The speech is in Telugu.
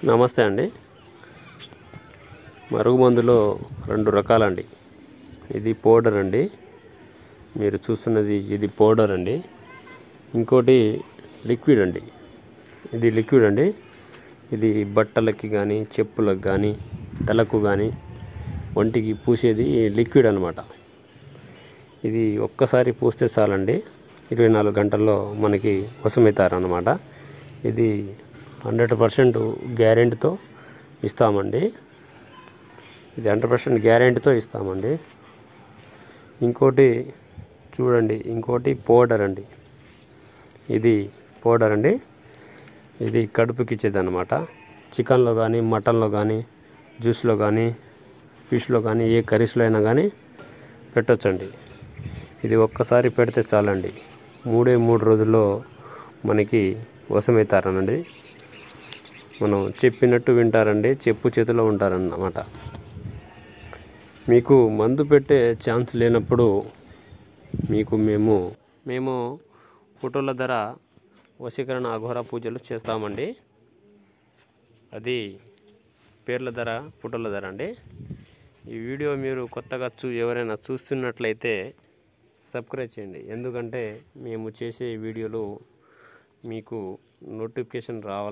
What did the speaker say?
నమస్తే అండి. మరుగుమందులో రెండు రకాలండి. ఇది పౌడర్ అండి, మీరు చూస్తున్నది ఇది పౌడర్ అండి. ఇంకోటి లిక్విడ్ అండి. ఇది లిక్విడ్ అండి. ఇది బట్టలకి కానీ చెప్పులకు కానీ తలకు కానీ ఒంటికి పూసేది లిక్విడ్ అన్నమాట. ఇది ఒక్కసారి పూస్తే చాలండి, 24 గంటల్లో మనకి వశమవుతారన్నమాట. ఇది 100% గ్యారెంటీతో ఇస్తామండి. ఇది 100% గ్యారెంటీతో ఇస్తామండి. ఇంకోటి చూడండి, ఇంకోటి పౌడర్ అండి. ఇది పౌడర్ అండి. ఇది కడుపుకి ఇచ్చేదన్నమాట. చికెన్లో కానీ మటన్లో కానీ జ్యూస్లో కానీ ఫిష్లో కానీ ఏ కర్రీస్లో అయినా కానీ పెట్టొచ్చండి. ఇది ఒక్కసారి పెడితే చాలండి, 3 రోజుల్లో మనకి వశమవుతారనండి. మనం చెప్పినట్టు వింటారండి, చెప్పు చేతిలో ఉంటారన్నమాట. మీకు మందు పెట్టే ఛాన్స్ లేనప్పుడు మేము ఫోటోల ధర వశీకరణ అఘోర పూజలు చేస్తామండి. అది పేర్ల ధర, ఫోటోల ధర అండి. ఈ వీడియో మీరు కొత్తగా ఎవరైనా చూస్తున్నట్లయితే సబ్స్క్రైబ్ చేయండి. ఎందుకంటే మేము చేసే వీడియోలు మీకు నోటిఫికేషన్ రావాలి.